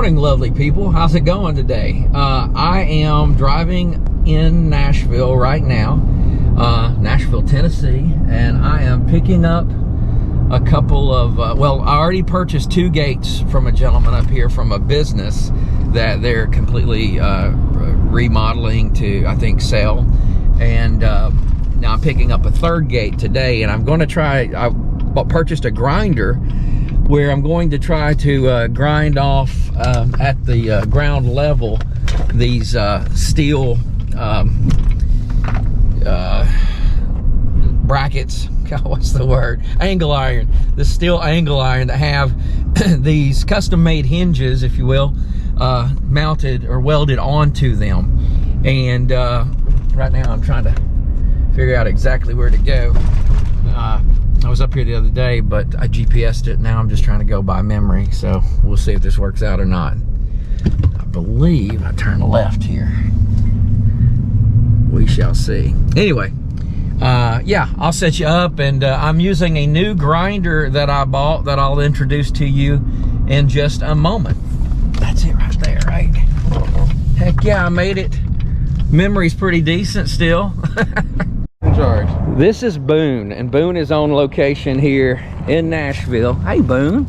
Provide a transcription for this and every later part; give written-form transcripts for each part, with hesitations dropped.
morning, lovely people. How's it going today? I am driving in Nashville right now, Nashville, Tennessee, and I am picking up a couple of, well, I already purchased 2 gates from a gentleman up here from a business that they're completely remodeling to, I think, sell. And now I'm picking up a 3rd gate today, and I'm going to try, I purchased a grinder where I'm going to try to grind off at the ground level these steel brackets. God, what's the word? Angle iron. The steel angle iron that have these custom-made hinges, if you will, mounted or welded onto them. And right now I'm trying to figure out exactly where to go. I was up here the other day, but I GPS'd it. Now I'm just trying to go by memory, so we'll see if this works out or not. I believe I turn left here. We shall see. Anyway, yeah, I'll set you up, and I'm using a new grinder that I bought that I'll introduce to you in just a moment. That's it right there, right? Heck yeah, I made it. Memory's pretty decent still. This is Boone, and Boone is on location here in Nashville. Hey, Boone.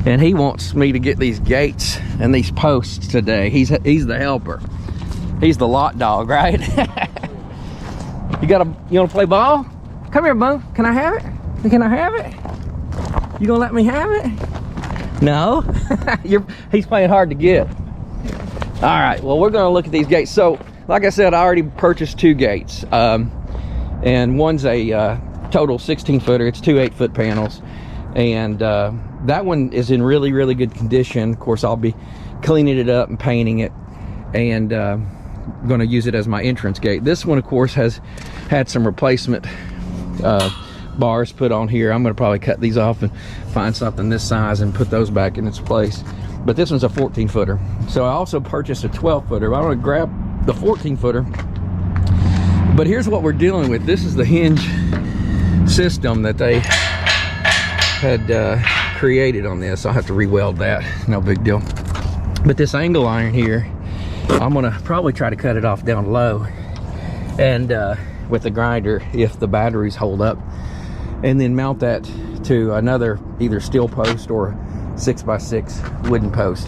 And he wants me to get these gates and these posts today. He's the helper. He's the lot dog, right? You wanna play ball? Come here, Boone. Can I have it? Can I have it? You gonna let me have it? No? He's playing hard to get. All right, well, we're gonna look at these gates. So, like I said, I already purchased 2 gates. And one's a total 16-footer. It's 2 8-foot panels, and that one is in really, really good condition. Of course, I'll be cleaning it up and painting it, and going to use it as my entrance gate. This one, of course, has had some replacement bars put on here. I'm going to probably cut these off and find something this size and put those back in its place. But this one's a 14-footer. So I also purchased a 12-footer. I want to grab the 14-footer. But here's what we're dealing with. This is the hinge system that they had created on this. I'll have to re-weld that, no big deal. But this angle iron here, I'm gonna probably try to cut it off down low, and with the grinder, if the batteries hold up, and then mount that to another either steel post or 6x6 wooden post,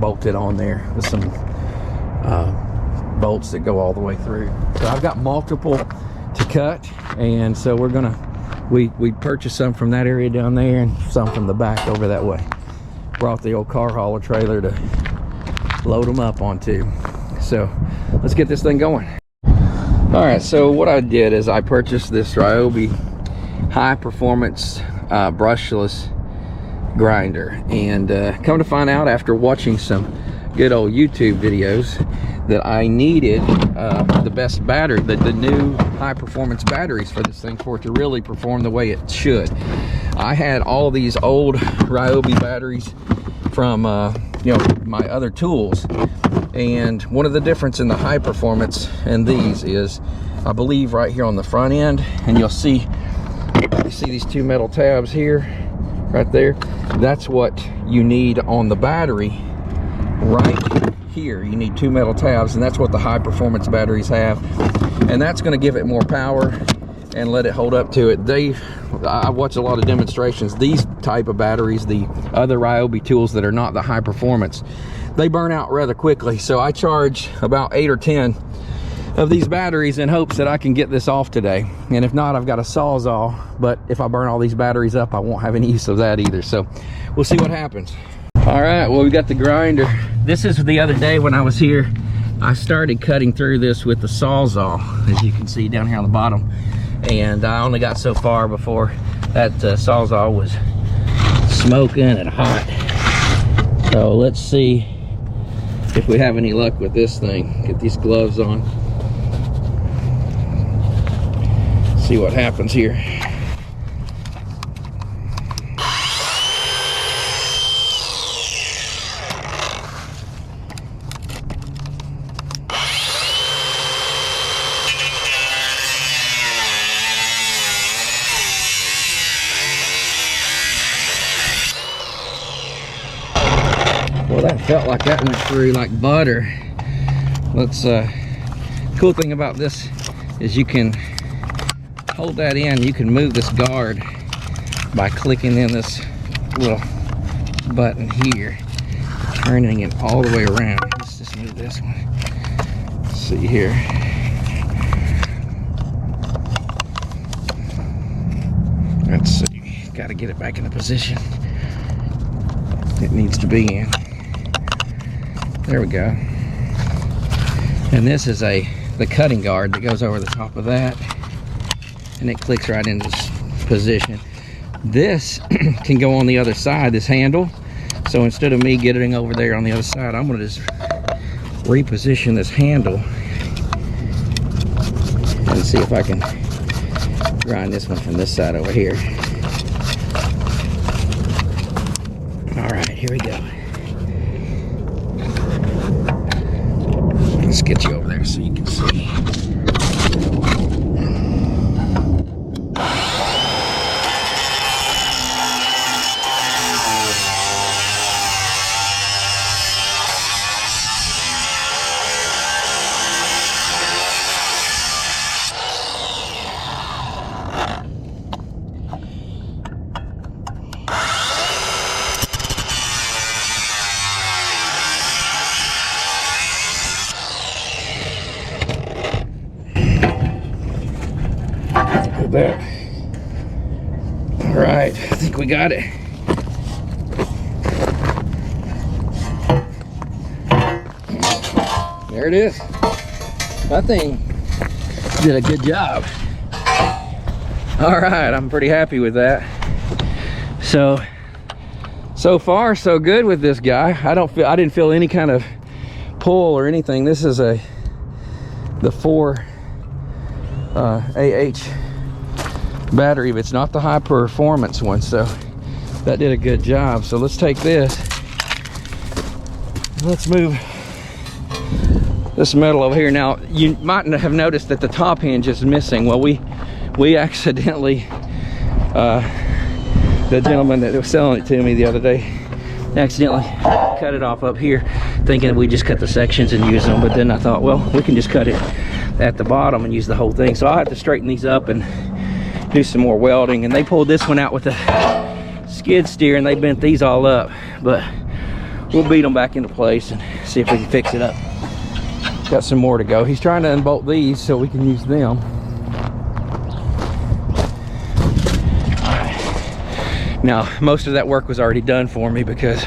bolted on there with some bolts that go all the way through. So I've got multiple to cut, and so we're gonna we purchased some from that area down there and some from the back over that way. Brought the old car hauler trailer to load them up onto. So let's get this thing going. All right, so what I did is I purchased this RYOBI high performance brushless grinder, and come to find out after watching some good old YouTube videos that I needed the best battery, the new high performance batteries for this thing for it to really perform the way it should. I had all these old RYOBI batteries from you know, my other tools, and one of the difference in the high performance and these is, I believe, right here on the front end, and you see these 2 metal tabs here, right there. That's what you need on the battery right here. You need 2 metal tabs, and that's what the high performance batteries have, and that's going to give it more power and let it hold up to it. I watch a lot of demonstrations. These type of batteries, the other RYOBI tools that are not the high performance, they burn out rather quickly. So I charge about 8 or 10 of these batteries in hopes that I can get this off today, and if not, I've got a Sawzall. But if I burn all these batteries up, I won't have any use of that either, so we'll see what happens. All right, well, we got the grinder. This is the other day when I was here, I started cutting through this with the Sawzall, as you can see down here on the bottom, and I only got so far before that Sawzall was smoking and hot. So let's see if we have any luck with this thing. Get these gloves on, see what happens here. that felt like that went through like butter. Let's cool thing about this is you can hold that in. You can move this guard by clicking in this little button here, turning it all the way around. Let's just move this one. Let's see here. Let's see. Got to get it back in the position it needs to be in. There we go. And this is the cutting guard that goes over the top of that, and it clicks right into this position. This can go on the other side, this handle. So instead of me getting over there on the other side, I'm gonna just reposition this handle and see if I can grind this one from this side over here. All right, here we go. Let's get you over there so you can see. There. All right, I think we got it. There it is. That thing did a good job. All right, I'm pretty happy with that. So far so good with this guy. I didn't feel any kind of pull or anything. This is the 4 AH battery, but it's not the high performance one, so that did a good job. So let's take this, let's move this metal over here. Now you might have noticed that the top hinge is missing. Well, we accidentally the gentleman that was selling it to me the other day accidentally cut it off up here, thinking we just cut the sections and use them, but then I thought, well, we can just cut it at the bottom and use the whole thing. So I have to straighten these up and do some more welding. And they pulled this one out with a skid steer and they bent these all up, but we'll beat them back into place and see if we can fix it up. Got some more to go. He's trying to unbolt these so we can use them. All right. Now most of that work was already done for me because,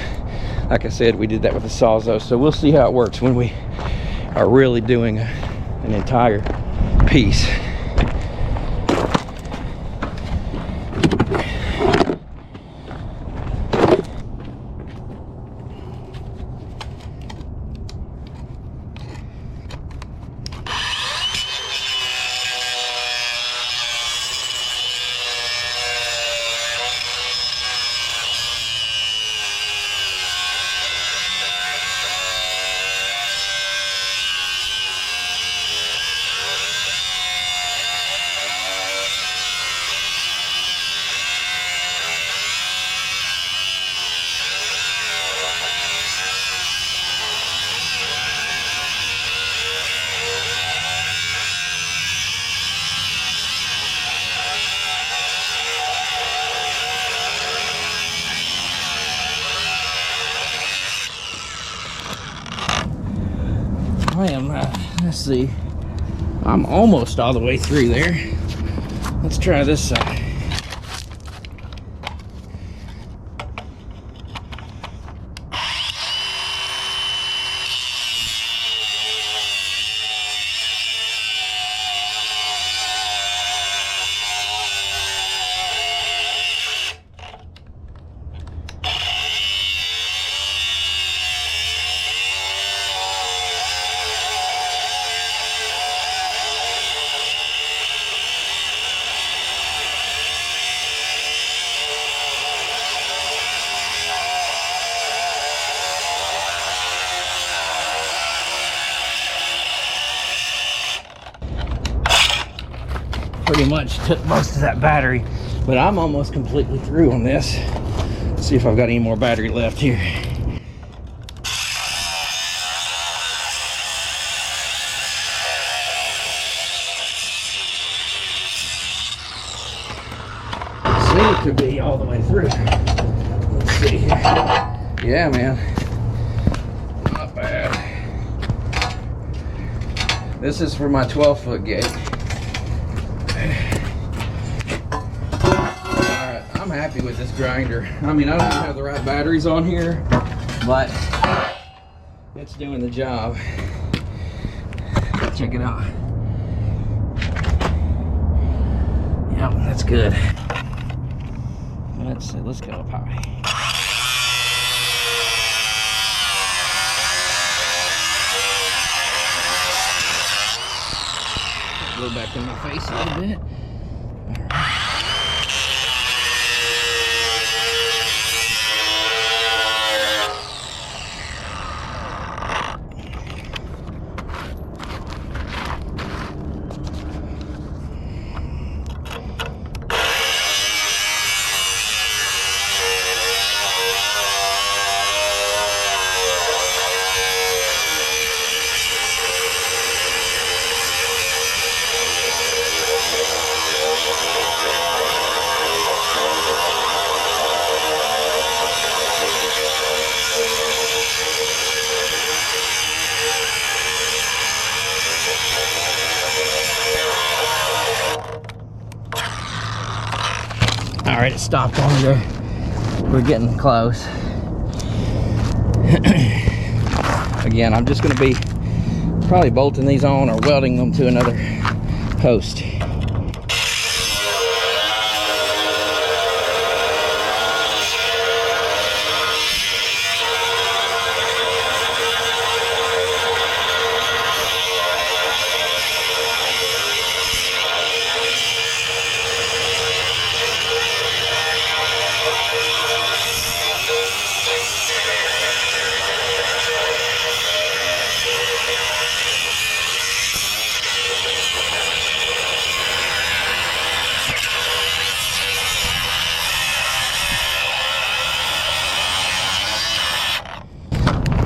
like I said, we did that with the Sawzall. So we'll see how it works when we are really doing an entire piece. I am, let's see, I'm almost all the way through there. Let's try this side. Pretty much took most of that battery, but I'm almost completely through on this. Let's see if I've got any more battery left here. it to be all the way through. Let's see here. Yeah, man. Not bad. This is for my 12-foot gate. Alright, I'm happy with this grinder. I mean, I don't even have the right batteries on here, but it's doing the job. Check it out. Yep, that's good. Let's go up high. Go back in my face a little bit. All right, it stopped on there. We're getting close. Again, I'm just gonna be probably bolting these on or welding them to another post.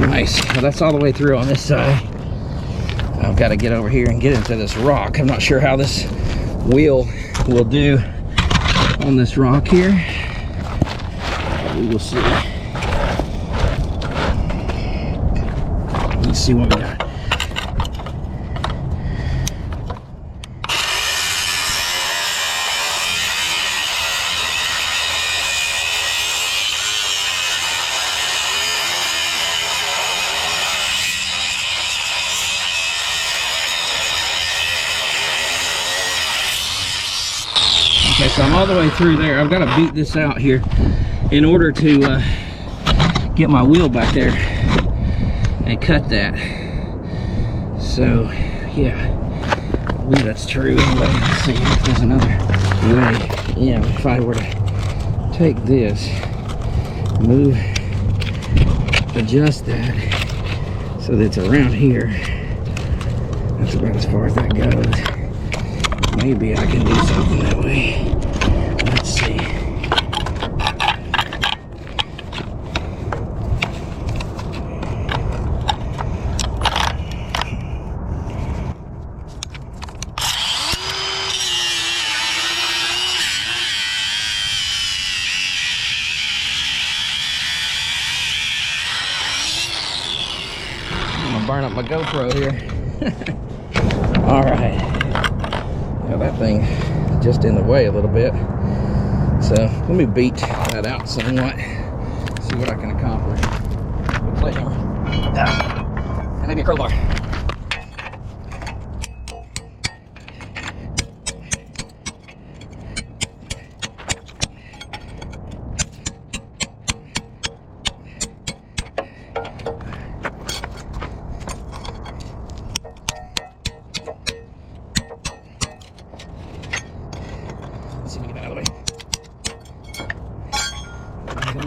Nice. Well, that's all the way through on this side. I've got to get over here and get into this rock. I'm not sure how this wheel will do on this rock here. We will see. Let's see what we got. Okay, so I'm all the way through there. I've got to beat this out here in order to get my wheel back there and cut that. So, yeah, I believe that's true. Let's see if there's another way. Yeah, if I were to take this, move, adjust that so that it's around here. That's about as far as that goes. Maybe I can do something that way. Let's see. I'm gonna burn up my GoPro here. All right. That thing just in the way a little bit, so let me beat that out somewhat, see what I can accomplish. Play hammer, and maybe a crowbar. Let's see if we can get that out of the way.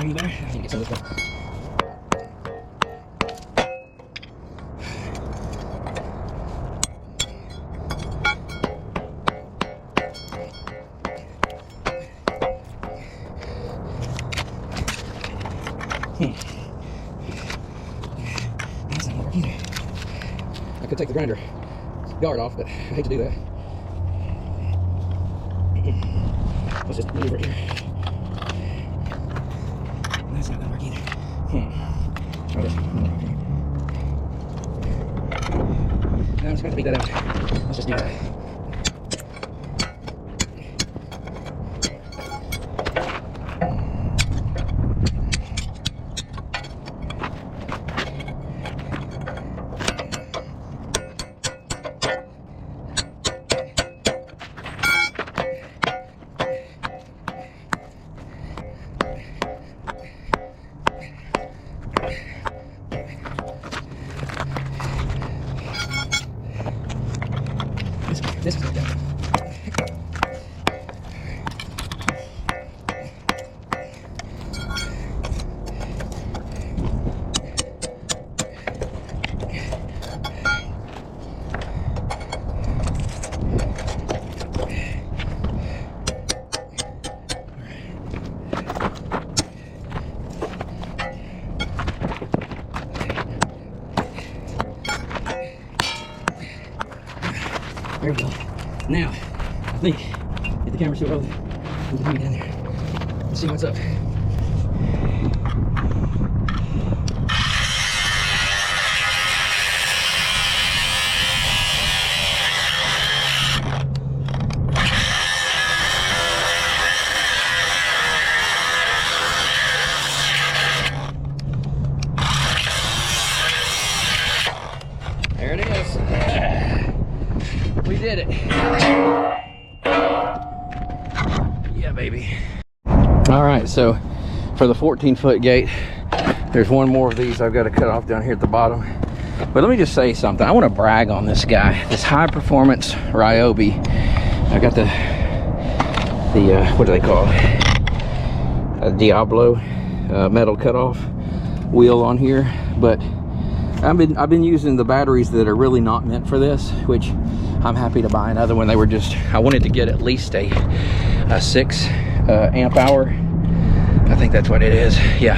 There. I can get some of this stuff. That's not working. I could take the grinder guard off, but I hate to do that. Let's just move right here. That's not gonna work either. Try this. No, I'm just gonna beat that out. Let's just do that. This is done. There we go. Now, I think, get the camera so over there. We can get in there. Let's see what's up. There it is. We did it. Yeah, baby. All right, so for the 14-foot gate, there's one more of these I've got to cut off down here at the bottom. But let me just say something. I want to brag on this guy, this high performance RYOBI. I got the what do they call it? A Diablo metal cutoff wheel on here, but I've been using the batteries that are really not meant for this, which I'm happy to buy another one. They were just, I wanted to get at least a 6 amp hour. I think that's what it is. Yeah,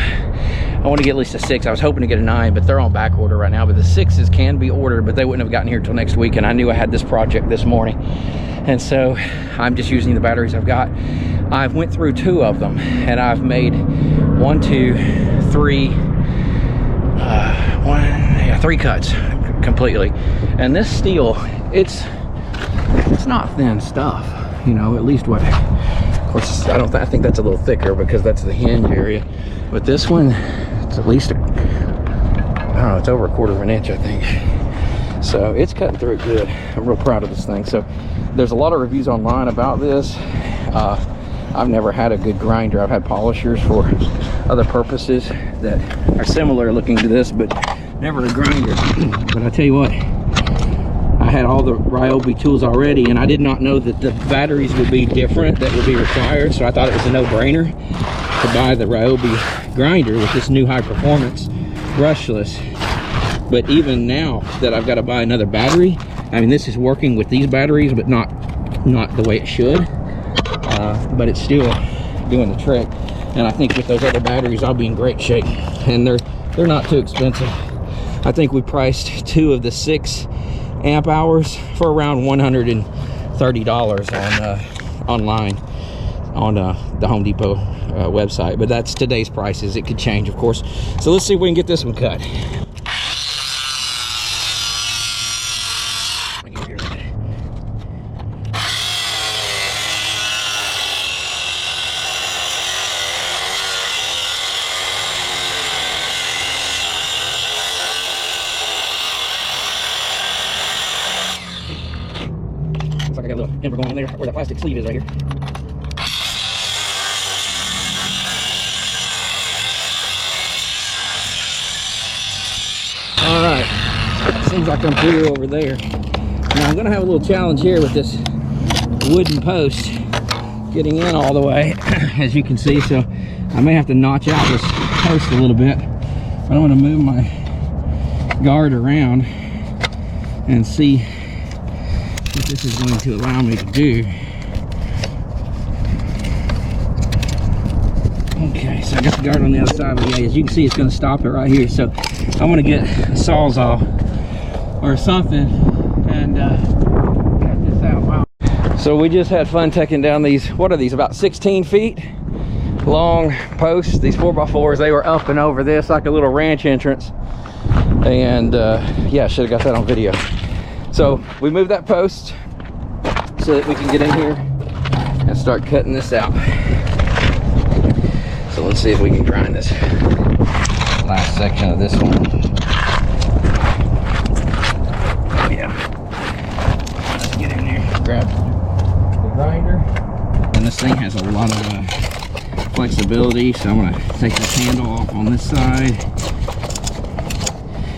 I want to get at least a 6. I was hoping to get a 9, but they're on back order right now. But the 6s can be ordered, but they wouldn't have gotten here till next week. And I knew I had this project this morning, and so I'm just using the batteries I've got. I've went through 2 of them, and I've made 1, 2, 3. 3 cuts completely. And this steel, it's not thin stuff, you know, at least what, of course, I think that's a little thicker because that's the hinge area, but this one, it's at least I don't know, it's over 1/4 of an inch, I think. So it's cutting through it good. I'm real proud of this thing. So there's a lot of reviews online about this. I've never had a good grinder. I've had polishers for other purposes that are similar looking to this, but never a grinder. But I tell you what, I had all the RYOBI tools already, and I did not know that the batteries would be different, that would be required. So I thought it was a no-brainer to buy the RYOBI grinder with this new high performance brushless. But even now that I've got to buy another battery, I mean, this is working with these batteries, but not the way it should. But it's still doing the trick, and I think with those other batteries I'll be in great shape, and they're not too expensive. I think we priced 2 of the 6 amp hours for around $130 on online on the Home Depot website, but that's today's prices. It could change, of course. So let's see if we can get this one cut. Looks like I got a little ember going in there where the plastic sleeve is right here. All right, seems like I'm through over there. Now I'm gonna have a little challenge here with this wooden post getting in all the way, as you can see. So I may have to notch out this post a little bit. But I'm gonna move my guard around and see what this is going to allow me to do. Okay, so I got the guard on the other side, but yeah, as you can see, it's going to stop it right here. So I'm going to get a Sawzall or something and cut this out. Wow. So we just had fun taking down these, what are these, about 16 feet long posts, these 4x4s. They were up and over this like a little ranch entrance. And yeah, should have got that on video. So we moved that post so that we can get in here and start cutting this out. So let's see if we can grind this last section of this one. Oh yeah. Let's get in there, grab the grinder. And this thing has a lot of flexibility, so I'm gonna take this handle off on this side.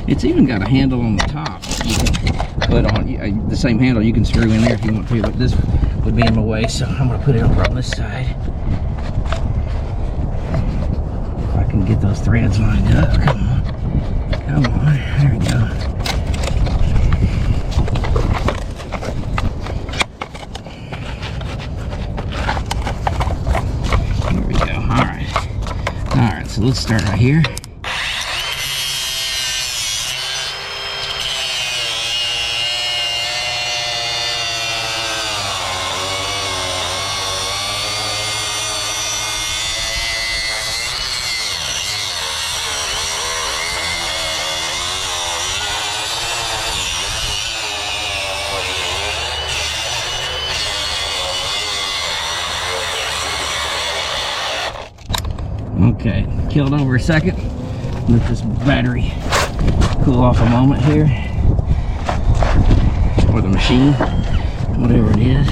It's even got a handle on the top. You can put on the same handle you can screw in there if you want to, but this would be in my way, so I'm gonna put it over on this side. If I can get those threads lined up. Come on. Come on. There we go. There we go. Alright. Alright, so let's start right here. Okay, killed over a second. Let this battery cool off a moment here. Or the machine, whatever it is.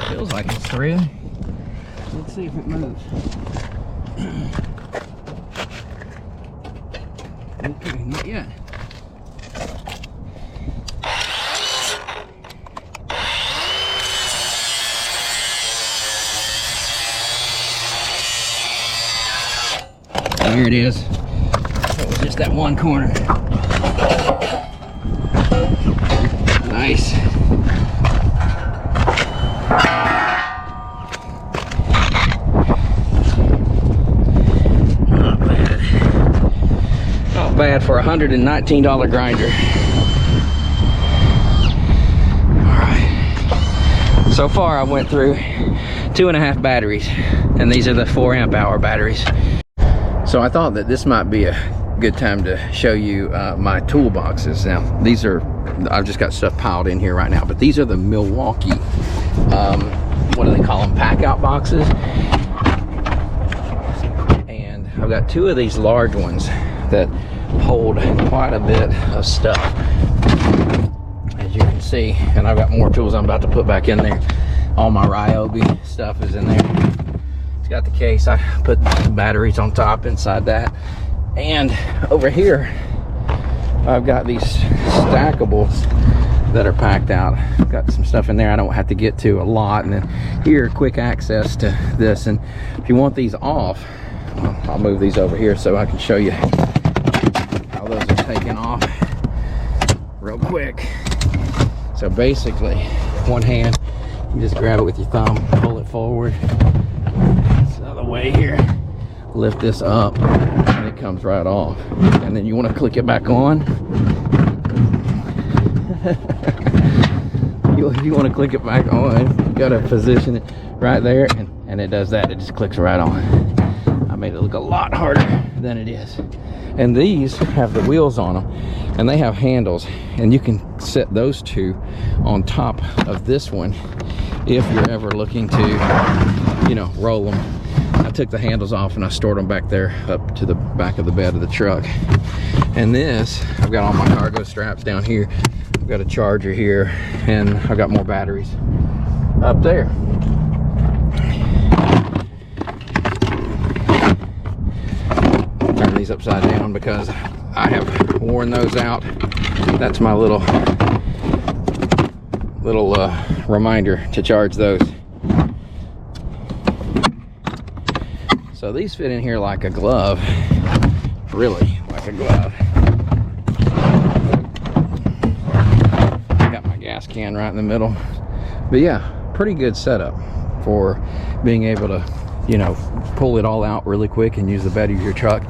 Feels like it's through. Let's see if it moves. Okay, not yet. Here it is. It was just that one corner. Nice. Bad for a $119 grinder. All right. So far, I went through 2.5 batteries, and these are the 4 amp hour batteries. So I thought that this might be a good time to show you my toolboxes. Now, these are, I've just got stuff piled in here right now, but these are the Milwaukee, what do they call them? Pack out boxes. And I've got 2 of these large ones that hold quite a bit of stuff, as you can see. And I've got more tools I'm about to put back in there. All my RYOBI stuff is in there. It's got the case. I put the batteries on top inside that. And over here I've got these stackables that are packed out. I've got some stuff in there I don't have to get to a lot, and then here, quick access to this. And if you want these off, well, I'll move these over here so I can show you how those are taken off real quick. So basically, one hand, you just grab it with your thumb, pull it forward. It's the other way here. Lift this up, and it comes right off. And then you want to click it back on. you want to click it back on, you got to position it right there, and it does that. It just clicks right on. I made it look a lot harder than it is. And these have the wheels on them, and they have handles, and you can set those 2 on top of this one if you're ever looking to, you know, roll them. I took the handles off and I stored them back there up to the back of the bed of the truck. And this, I've got all my cargo straps down here. I've got a charger here, and I've got more batteries up there. Turn these upside down because I have worn those out. That's my little reminder to charge those. So these fit in here like a glove, really like a glove. Got my gas can right in the middle. But yeah, pretty good setup for being able to, you know, pull it all out really quick and use the bed of your truck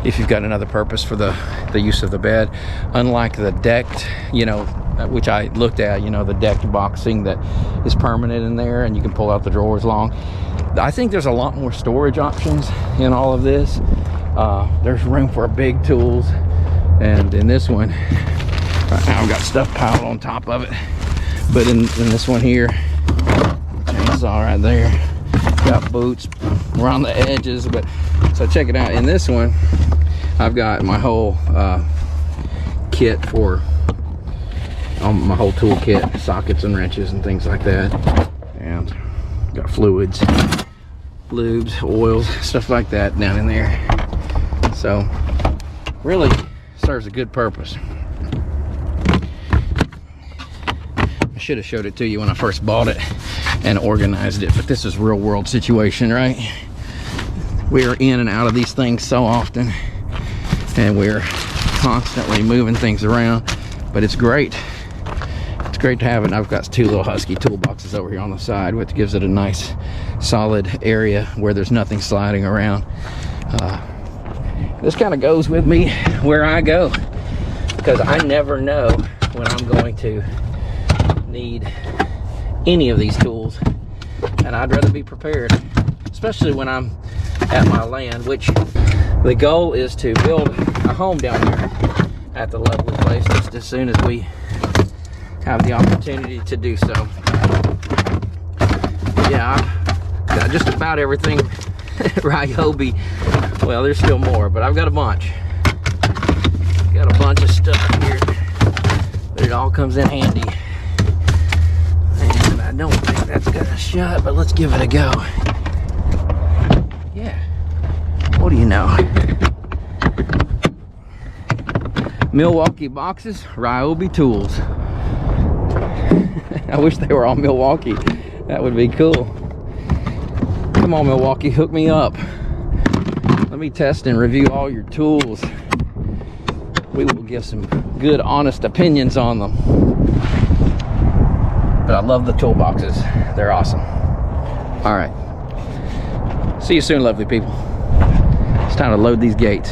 if you've got another purpose for the use of the bed. Unlike the decked, you know, which I looked at, you know, the decked boxing that is permanent in there and you can pull out the drawers long. I think there's a lot more storage options in all of this. There's room for big tools, and in this one right now I've got stuff piled on top of it, but in this one here, chainsaw right there, got boots around the edges. But so check it out, in this one I've got my whole kit for my whole tool kit, sockets and wrenches and things like that, and got fluids, lubes, oils, stuff like that down in there. So really serves a good purpose. I should have showed it to you when I first bought it and organized it, but this is real world situation, right? We are in and out of these things so often, and we're constantly moving things around, but it's great. It's great to have it. And I've got two little Husky toolboxes over here on the side, which gives it a nice solid area where there's nothing sliding around. This kind of goes with me where I go, because I never know when I'm going to need any of these tools, and I'd rather be prepared, especially when I'm at my land, which the goal is to build a home down here at the lovely place just as soon as we have the opportunity to do so. Yeah, I've got just about everything RYOBI. Well, there's still more, but I've got a bunch. Got a bunch of stuff here, but it all comes in handy. And I don't think that's gonna shut, but let's give it a go. Yeah, what do you know? Milwaukee boxes, RYOBI tools. I wish they were all Milwaukee. That would be cool. Come on, Milwaukee, hook me up. Let me test and review all your tools. We will give some good, honest opinions on them. But I love the toolboxes. They're awesome. All right. See you soon, lovely people. It's time to load these gates.